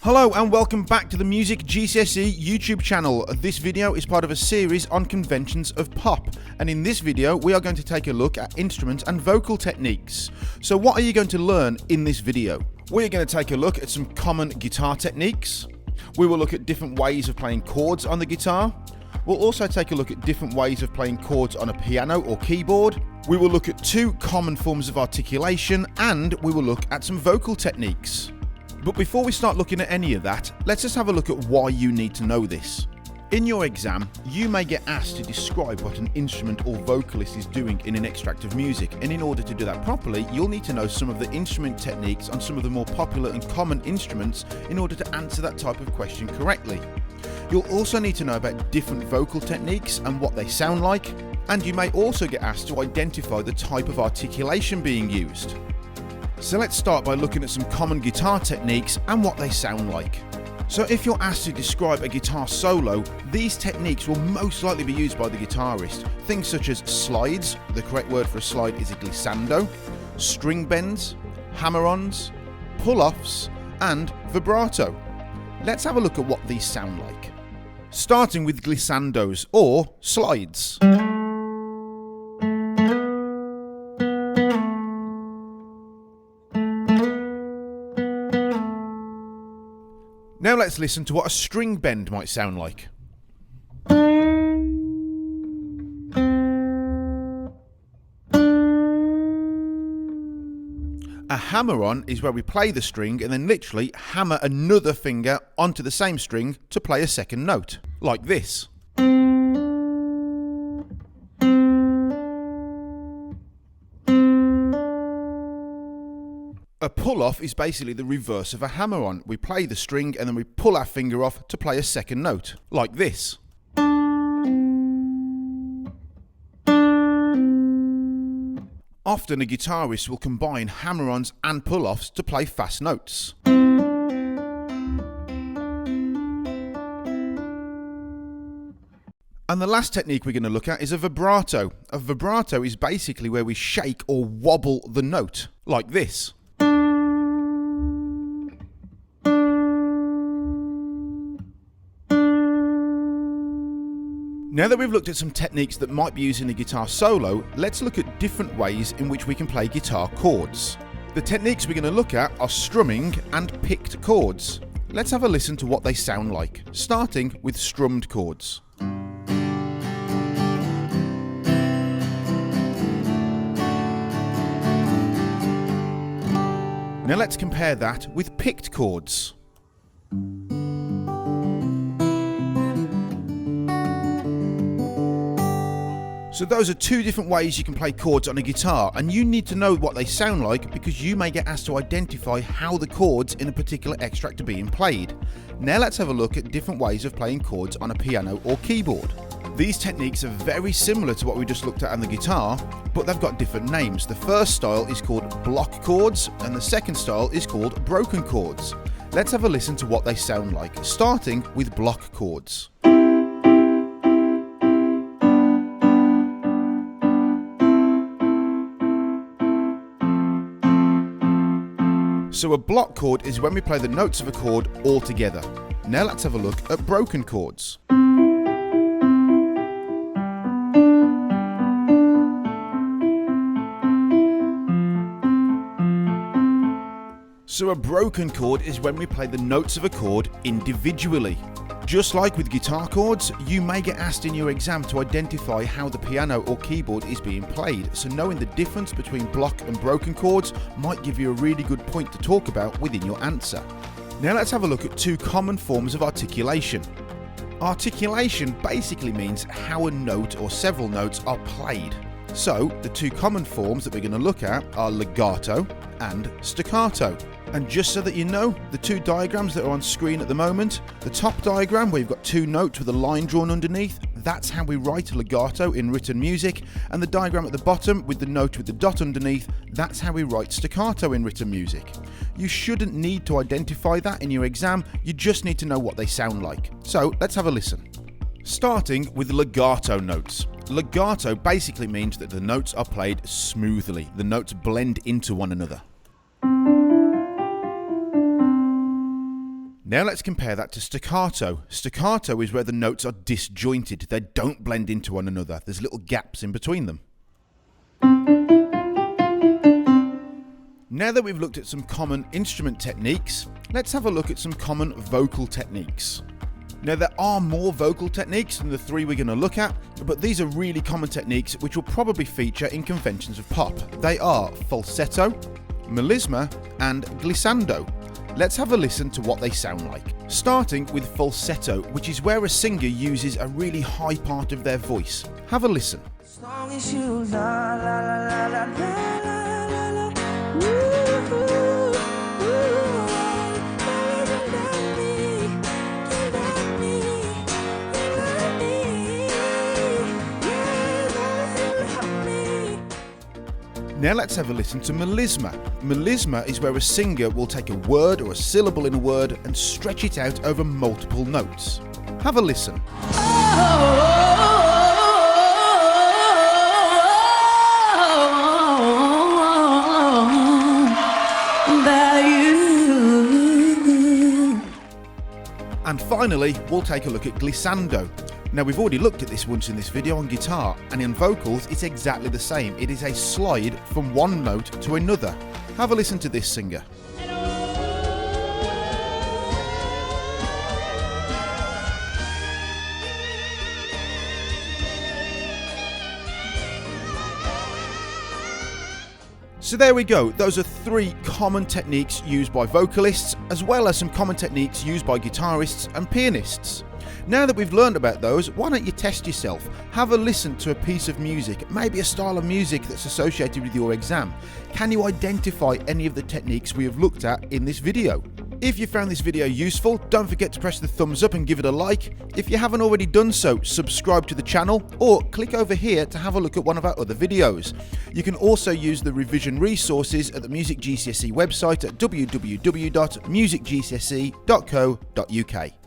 Hello and welcome back to the Music GCSE YouTube channel. This video is part of a series on conventions of pop, and in this video we are going to take a look at instrument and vocal techniques. So what are you going to learn in this video? We are going to take a look at some common guitar techniques. We will look at different ways of playing chords on the guitar. We'll also take a look at different ways of playing chords on a piano or keyboard. We will look at two common forms of articulation, and we will look at some vocal techniques. But before we start looking at any of that, let's just have a look at why you need to know this. In your exam, you may get asked to describe what an instrument or vocalist is doing in an extract of music, and in order to do that properly, you'll need to know some of the instrument techniques on some of the more popular and common instruments in order to answer that type of question correctly. You'll also need to know about different vocal techniques and what they sound like, and you may also get asked to identify the type of articulation being used. So let's start by looking at some common guitar techniques and what they sound like. So if you're asked to describe a guitar solo, these techniques will most likely be used by the guitarist. Things such as slides, the correct word for a slide is a glissando, string bends, hammer-ons, pull-offs, and vibrato. Let's have a look at what these sound like. Starting with glissandos or slides. Now let's listen to what a string bend might sound like. A hammer-on is where we play the string and then literally hammer another finger onto the same string to play a second note, like this. A pull-off is basically the reverse of a hammer-on. We play the string and then we pull our finger off to play a second note, like this. Often a guitarist will combine hammer-ons and pull-offs to play fast notes. And the last technique we're going to look at is a vibrato. A vibrato is basically where we shake or wobble the note, like this. Now that we've looked at some techniques that might be used in a guitar solo, let's look at different ways in which we can play guitar chords. The techniques we're going to look at are strumming and picked chords. Let's have a listen to what they sound like, starting with strummed chords. Now let's compare that with picked chords. So those are two different ways you can play chords on a guitar, and you need to know what they sound like because you may get asked to identify how the chords in a particular extract are being played. Now let's have a look at different ways of playing chords on a piano or keyboard. These techniques are very similar to what we just looked at on the guitar, but they've got different names. The first style is called block chords, and the second style is called broken chords. Let's have a listen to what they sound like, starting with block chords. So a block chord is when we play the notes of a chord all together. Now let's have a look at broken chords. So a broken chord is when we play the notes of a chord individually. Just like with guitar chords, you may get asked in your exam to identify how the piano or keyboard is being played, so knowing the difference between block and broken chords might give you a really good point to talk about within your answer. Now let's have a look at two common forms of articulation. Articulation basically means how a note or several notes are played. So the two common forms that we're going to look at are legato and staccato. And just so that you know, the two diagrams that are on screen at the moment, the top diagram where you've got two notes with a line drawn underneath, that's how we write legato in written music, and the diagram at the bottom with the note with the dot underneath, that's how we write staccato in written music. You shouldn't need to identify that in your exam, you just need to know what they sound like. So let's have a listen. Starting with legato notes. Legato basically means that the notes are played smoothly, the notes blend into one another. Now let's compare that to staccato. Staccato is where the notes are disjointed. They don't blend into one another. There's little gaps in between them. Now that we've looked at some common instrument techniques, let's have a look at some common vocal techniques. Now there are more vocal techniques than the three we're going to look at, but these are really common techniques which will probably feature in conventions of pop. They are falsetto, melisma and glissando. Let's have a listen to what they sound like. Starting with falsetto, which is where a singer uses a really high part of their voice. Have a listen. Now let's have a listen to melisma. Melisma is where a singer will take a word or a syllable in a word and stretch it out over multiple notes. Have a listen. And finally, we'll take a look at glissando. Now we've already looked at this once in this video on guitar, and in vocals it's exactly the same. It is a slide from one note to another. Have a listen to this singer. So there we go, those are three common techniques used by vocalists, as well as some common techniques used by guitarists and pianists. Now that we've learned about those, why don't you test yourself? Have a listen to a piece of music, maybe a style of music that's associated with your exam. Can you identify any of the techniques we have looked at in this video? If you found this video useful, don't forget to press the thumbs up and give it a like. If you haven't already done so, subscribe to the channel or click over here to have a look at one of our other videos. You can also use the revision resources at the Music GCSE website at www.musicgcse.co.uk.